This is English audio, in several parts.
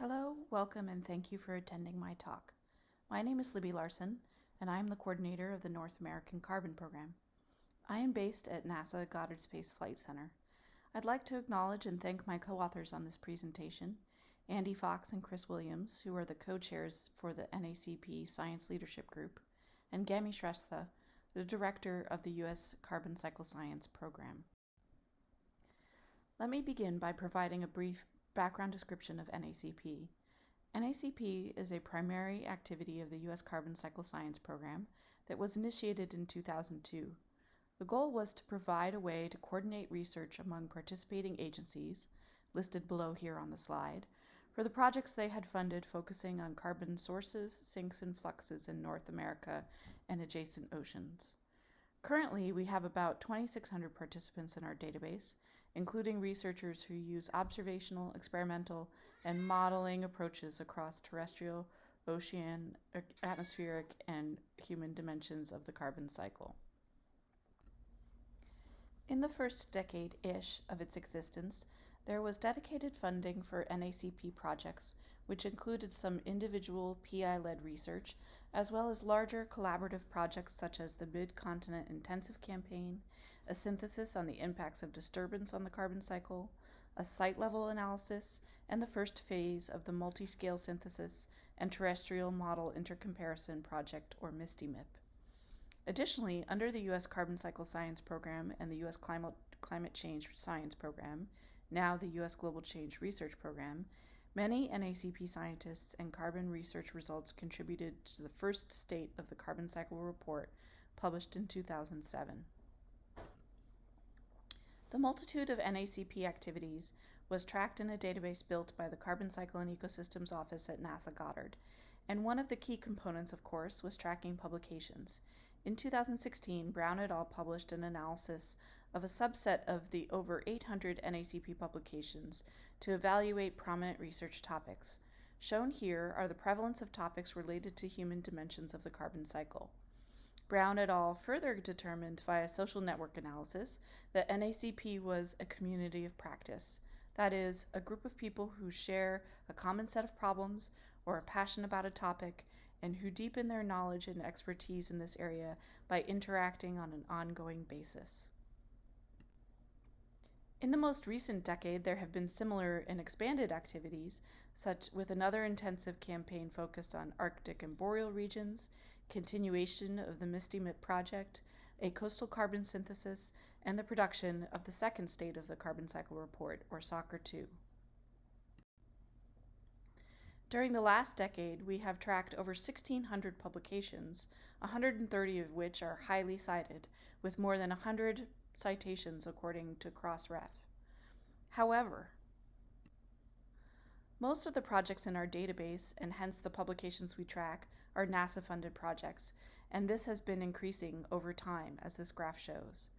Hello, welcome, and thank you for attending my talk. My name is Libby Larson, and I am the coordinator of the North American Carbon Program. I am based at NASA Goddard Space Flight Center. I'd like to acknowledge and thank my co-authors on this presentation, Andy Fox and Chris Williams, who are the co-chairs for the NACP Science Leadership Group, and Gyami Shrestha, the director of the U.S. Carbon Cycle Science Program. Let me begin by providing a brief background description of NACP. NACP is a primary activity of the U.S. Carbon Cycle Science Program that was initiated in 2002. The goal was to provide a way to coordinate research among participating agencies, listed below here on the slide, for the projects they had funded focusing on carbon sources, sinks, and fluxes in North America and adjacent oceans. Currently, we have about 2,600 participants in our database, including researchers who use observational, experimental, and modeling approaches across terrestrial, ocean, atmospheric, and human dimensions of the carbon cycle. In the first decade-ish of its existence, there was dedicated funding for NACP projects, which included some individual PI-led research, as well as larger collaborative projects such as the Mid-Continent Intensive Campaign, a synthesis on the impacts of disturbance on the carbon cycle, a site-level analysis, and the first phase of the Multi-Scale Synthesis and Terrestrial Model Intercomparison Project, or MISTI-MIP. Additionally, under the U.S. Carbon Cycle Science Program and the U.S. Climate Change Science Program, now the U.S. Global Change Research Program, many NACP scientists and carbon research results contributed to the first state of the carbon cycle report published in 2007. The multitude of NACP activities was tracked in a database built by the Carbon Cycle and Ecosystems Office at NASA Goddard, and one of the key components, of course, was tracking publications. In 2016, Brown et al. Published an analysis of a subset of the over 800 NACP publications to evaluate prominent research topics. Shown here are the prevalence of topics related to human dimensions of the carbon cycle. Brown et al. Further determined via social network analysis that NACP was a community of practice, that is, a group of people who share a common set of problems or are passionate about a topic and who deepen their knowledge and expertise in this area by interacting on an ongoing basis. In the most recent decade, there have been similar and expanded activities, such with another intensive campaign focused on Arctic and boreal regions, continuation of the MISTI-MIP project, a coastal carbon synthesis, and the production of the second state of the carbon cycle report, or SOCR2. During the last decade, we have tracked over 1,600 publications, 130 of which are highly cited, with more than 100 citations according to Crossref. However, most of the projects in our database, and hence the publications we track, are NASA-funded projects, and this has been increasing over time, as this graph shows.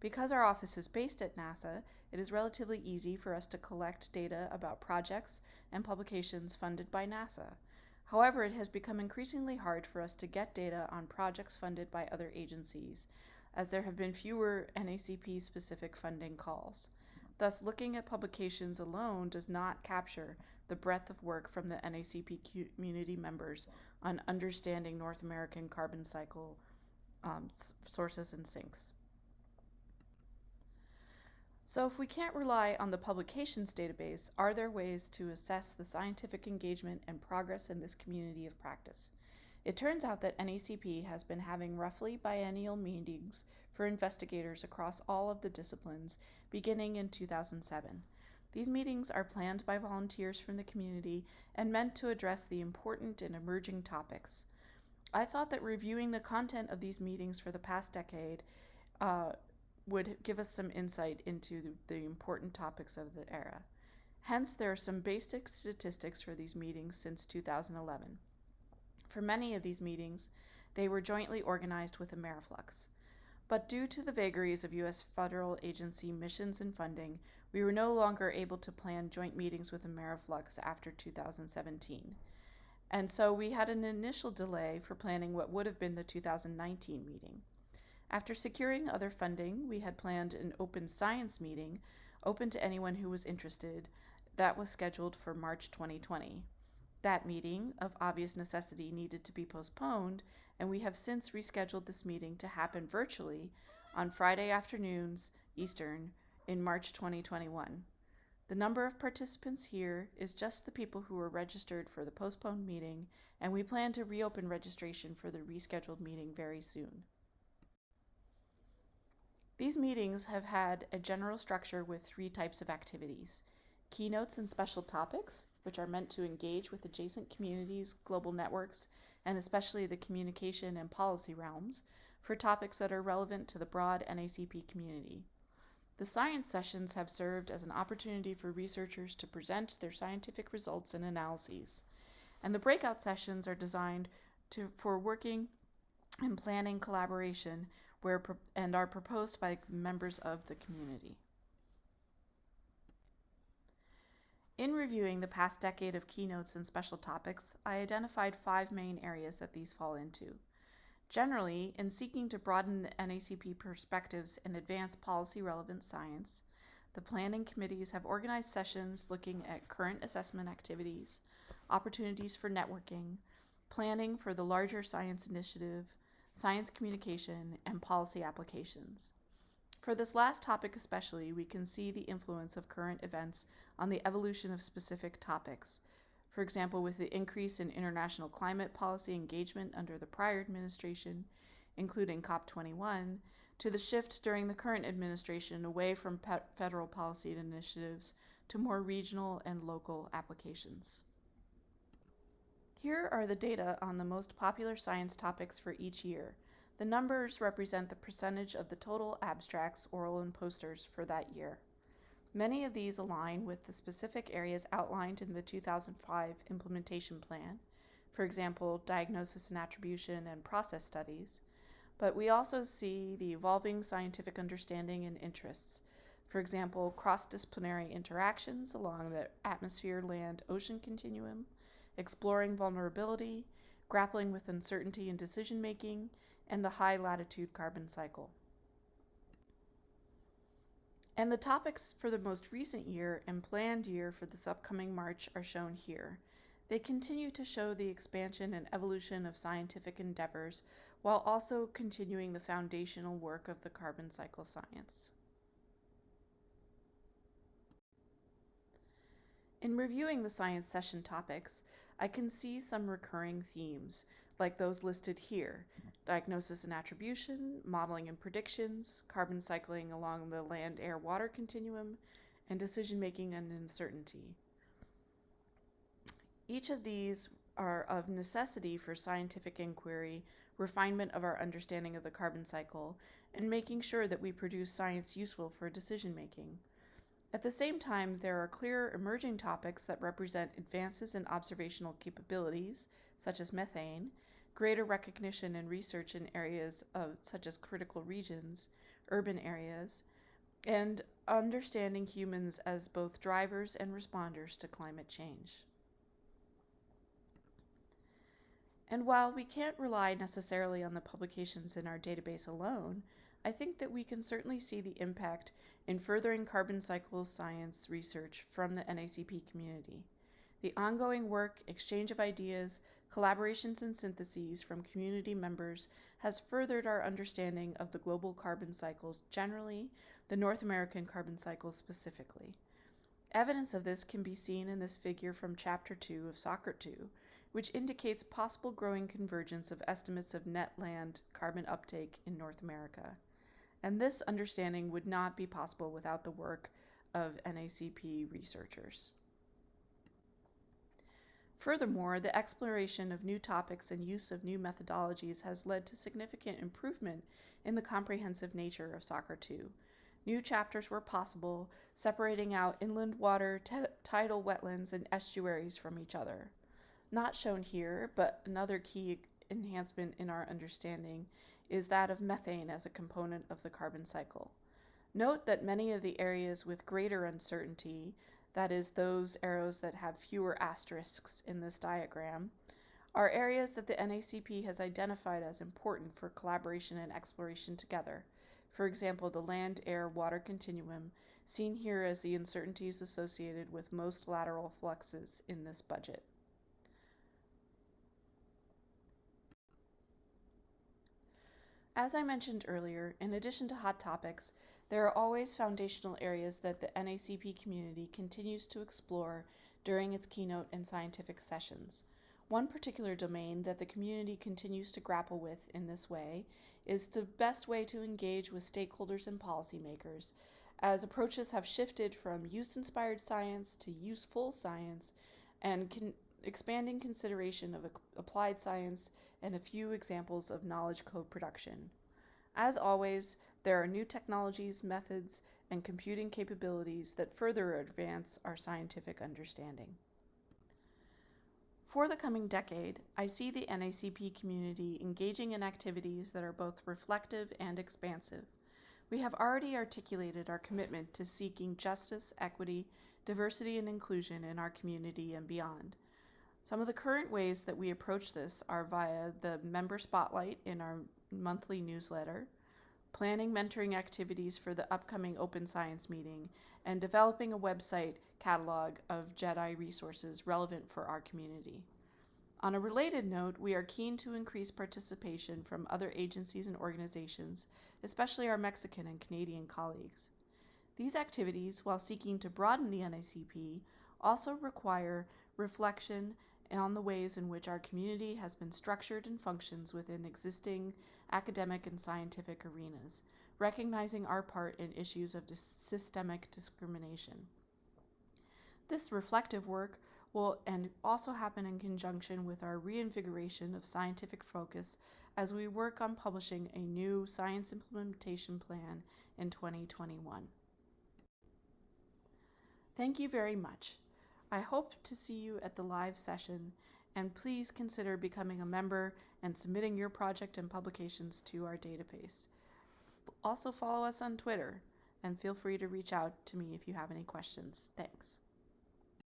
Because our office is based at NASA, it is relatively easy for us to collect data about projects and publications funded by NASA. However, it has become increasingly hard for us to get data on projects funded by other agencies, as there have been fewer NACP-specific funding calls. Thus, looking at publications alone does not capture the breadth of work from the NACP community members on understanding North American carbon cycle sources and sinks. So if we can't rely on the publications database, are there ways to assess the scientific engagement and progress in this community of practice? It turns out that NACP has been having roughly biennial meetings for investigators across all of the disciplines beginning in 2007. These meetings are planned by volunteers from the community and meant to address the important and emerging topics. I thought that reviewing the content of these meetings for the past decade would give us some insight into the important topics of the era. Hence, there are some basic statistics for these meetings since 2011. For many of these meetings, they were jointly organized with Ameriflux. But due to the vagaries of U.S. federal agency missions and funding, we were no longer able to plan joint meetings with Ameriflux after 2017. And so we had an initial delay for planning what would have been the 2019 meeting. After securing other funding, we had planned an open science meeting, open to anyone who was interested, that was scheduled for March 2020. That meeting, of obvious necessity, needed to be postponed, and we have since rescheduled this meeting to happen virtually on Friday afternoons Eastern in March 2021. The number of participants here is just the people who were registered for the postponed meeting, and we plan to reopen registration for the rescheduled meeting very soon. These meetings have had a general structure with 3 types of activities: keynotes and special topics, which are meant to engage with adjacent communities, global networks, and especially the communication and policy realms for topics that are relevant to the broad NACP community. The science sessions have served as an opportunity for researchers to present their scientific results and analyses, and the breakout sessions are designed for working and planning collaboration and are proposed by members of the community. In reviewing the past decade of keynotes and special topics, I identified 5 main areas that these fall into. Generally, in seeking to broaden NACP perspectives and advance policy-relevant science, the planning committees have organized sessions looking at current assessment activities, opportunities for networking, planning for the larger science initiative, science communication, and policy applications. For this last topic especially, we can see the influence of current events on the evolution of specific topics. For example, with the increase in international climate policy engagement under the prior administration, including COP21, to the shift during the current administration away from federal policy initiatives to more regional and local applications. Here are the data on the most popular science topics for each year. The numbers represent the percentage of the total abstracts, oral, and posters for that year. Many of these align with the specific areas outlined in the 2005 implementation plan, for example, diagnosis and attribution and process studies, but we also see the evolving scientific understanding and interests, for example, cross-disciplinary interactions along the atmosphere-land-ocean continuum, exploring vulnerability, grappling with uncertainty in decision-making, and the high-latitude carbon cycle. And the topics for the most recent year and planned year for this upcoming March are shown here. They continue to show the expansion and evolution of scientific endeavors while also continuing the foundational work of the carbon cycle science. In reviewing the science session topics, I can see some recurring themes, like those listed here: diagnosis and attribution, modeling and predictions, carbon cycling along the land-air-water continuum, and decision-making and uncertainty. Each of these are of necessity for scientific inquiry, refinement of our understanding of the carbon cycle, and making sure that we produce science useful for decision-making. At the same time, there are clear emerging topics that represent advances in observational capabilities, such as methane, greater recognition and research in areas such as critical regions, urban areas, and understanding humans as both drivers and responders to climate change. And while we can't rely necessarily on the publications in our database alone, I think that we can certainly see the impact in furthering carbon cycle science research from the NACP community. The ongoing work, exchange of ideas, collaborations and syntheses from community members has furthered our understanding of the global carbon cycles generally, the North American carbon cycle specifically. Evidence of this can be seen in this figure from Chapter 2 of SOCRT 2, which indicates possible growing convergence of estimates of net land carbon uptake in North America. And this understanding would not be possible without the work of NACP researchers. Furthermore, the exploration of new topics and use of new methodologies has led to significant improvement in the comprehensive nature of SOCRT 2. New chapters were possible, separating out inland water, tidal wetlands, and estuaries from each other. Not shown here, but another key enhancement in our understanding is that of methane as a component of the carbon cycle. Note that many of the areas with greater uncertainty, that is, those arrows that have fewer asterisks in this diagram, are areas that the NACP has identified as important for collaboration and exploration together. For example, the land-air-water continuum, seen here as the uncertainties associated with most lateral fluxes in this budget. As I mentioned earlier, in addition to hot topics, there are always foundational areas that the NACP community continues to explore during its keynote and scientific sessions. One particular domain that the community continues to grapple with in this way is the best way to engage with stakeholders and policymakers, as approaches have shifted from use-inspired science to useful science and expanding consideration of applied science and a few examples of knowledge co-production. As always, there are new technologies, methods, and computing capabilities that further advance our scientific understanding. For the coming decade, I see the NACP community engaging in activities that are both reflective and expansive. We have already articulated our commitment to seeking justice, equity, diversity, and inclusion in our community and beyond. Some of the current ways that we approach this are via the member spotlight in our monthly newsletter, planning mentoring activities for the upcoming Open Science meeting, and developing a website catalog of JEDI resources relevant for our community. On a related note, we are keen to increase participation from other agencies and organizations, especially our Mexican and Canadian colleagues. These activities, while seeking to broaden the NACP, also require reflection on the ways in which our community has been structured and functions within existing academic and scientific arenas, recognizing our part in issues of systemic discrimination. This reflective work will also happen in conjunction with our reinvigoration of scientific focus as we work on publishing a new science implementation plan in 2021. Thank you very much. I hope to see you at the live session, and please consider becoming a member and submitting your project and publications to our database. Also follow us on Twitter, and feel free to reach out to me if you have any questions. Thanks.